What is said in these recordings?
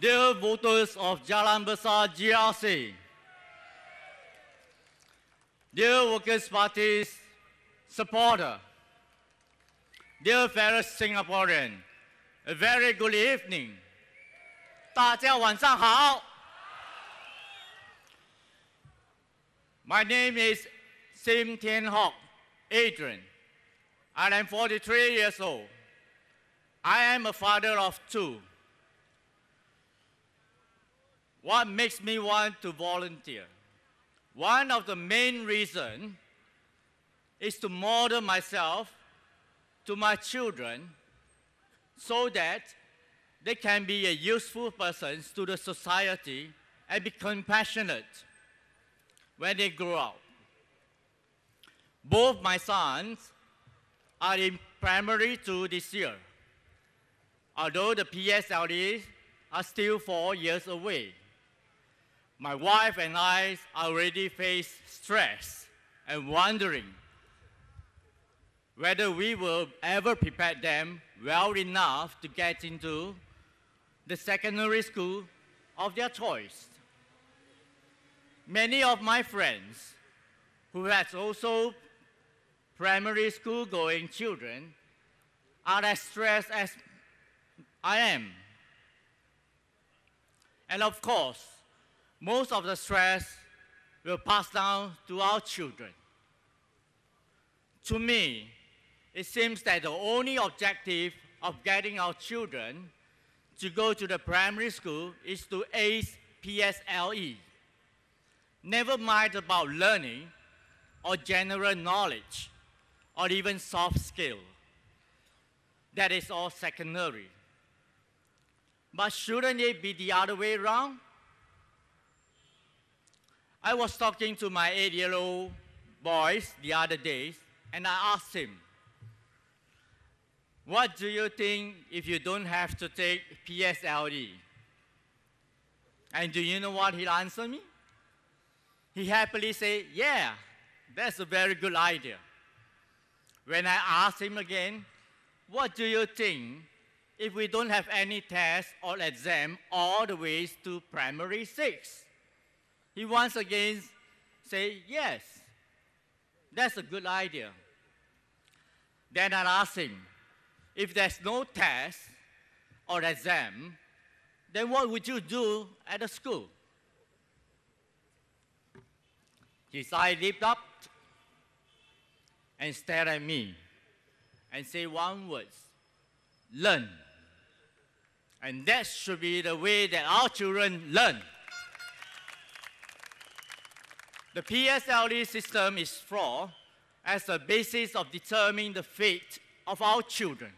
Dear voters of Jalan Besar GRC, dear Workers' Party's supporter, dear fellow Singaporean, a very good evening. 大家晚上好. My name is Sim Adrian. I am 43 years old. I am a father of two. What makes me want to volunteer? One of the main reasons is to model myself to my children so that they can be a useful persons to the society and be compassionate when they grow up. Both my sons are in primary 2 this year, although the PSLEs are still 4 years away. My wife and I already face stress and wondering whether we will ever prepare them well enough to get into the secondary school of their choice. Many of my friends who have also primary school going children are as stressed as I am. And of course, most of the stress will pass down to our children. To me, it seems that the only objective of getting our children to go to the primary school is to ace PSLE. Never mind about learning or general knowledge or even soft skill. That is all secondary. But shouldn't it be the other way around? I was talking to my 8-year-old boys the other day, and I asked him, what do you think if you don't have to take PSLE? And do you know what he answered me? He happily said, yeah, that's a very good idea. When I asked him again, what do you think if we don't have any test or exam all the way to primary 6? He once again said, yes, that's a good idea. Then I asked him, if there's no test or exam, then what would you do at the school? His eye lit up and stared at me and said one word, learn. And that should be the way that our children learn. The PSLE system is flawed as a basis of determining the fate of our children.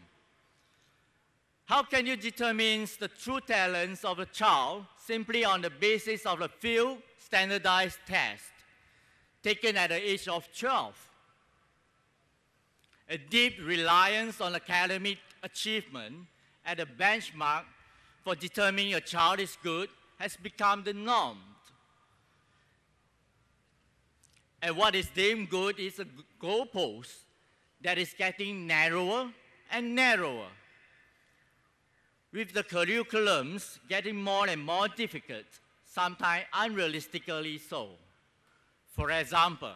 How can you determine the true talents of a child simply on the basis of a few standardized tests taken at the age of 12? A deep reliance on academic achievement as a benchmark for determining a child is good has become the norm. And what is deemed good is a goalpost that is getting narrower and narrower, with the curriculums getting more and more difficult, sometimes unrealistically so. For example,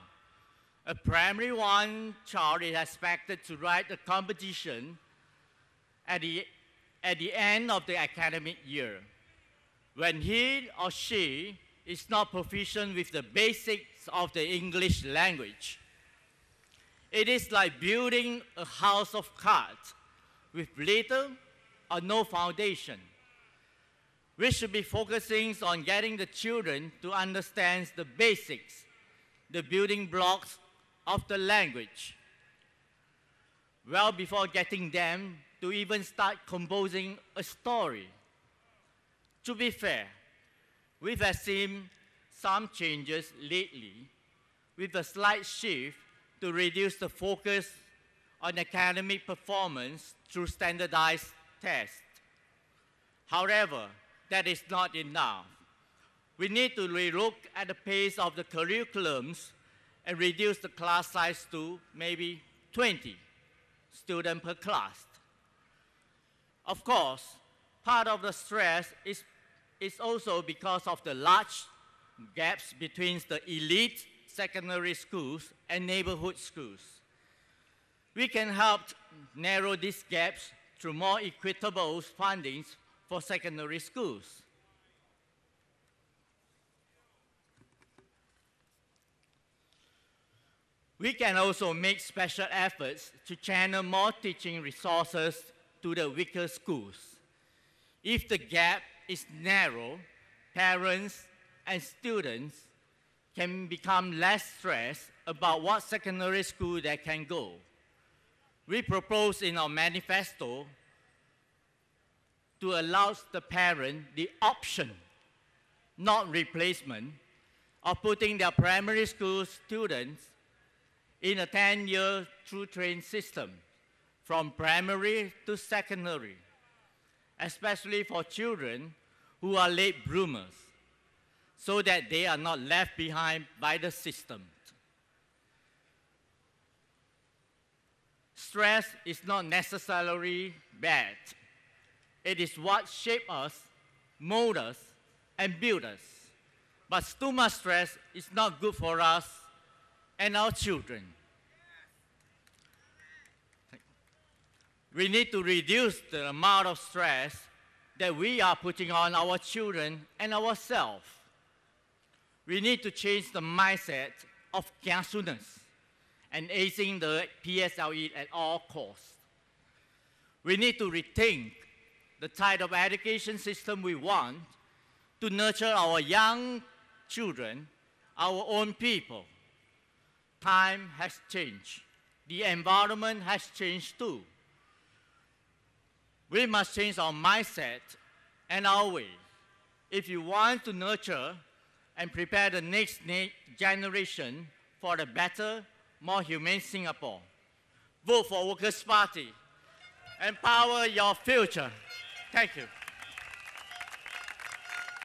a primary 1 child is expected to write a competition at the end of the academic year, when he or she is not proficient with the basics of the English language. It is like building a house of cards with little or no foundation. We should be focusing on getting the children to understand the basics, the building blocks of the language, well before getting them to even start composing a story. To be fair, we have seen some changes lately with a slight shift to reduce the focus on academic performance through standardized tests. However, that is not enough. We need to relook at the pace of the curriculums and reduce the class size to maybe 20 students per class. Of course, part of the stress is is also because of the large gaps between the elite secondary schools and neighborhood schools. We can help narrow these gaps through more equitable funding for secondary schools. We can also make special efforts to channel more teaching resources to the weaker schools. If the gap is narrow, parents and students can become less stressed about what secondary school they can go. We propose in our manifesto to allow the parent the option, not replacement, of putting their primary school students in a 10-year through-train system, from primary to secondary, especially for children who are late bloomers, so that they are not left behind by the system. Stress is not necessarily bad. It is what shapes us, molds us, and builds us. But too much stress is not good for us and our children. We need to reduce the amount of stress that we are putting on our children and ourselves. We need to change the mindset of kiasuness and acing the PSLE at all costs. We need to rethink the type of education system we want to nurture our young children, our own people. Time has changed. The environment has changed too. We must change our mindset and our way if you want to nurture and prepare the next generation for a better, more humane Singapore. Vote for Workers' Party. Empower your future. Thank you.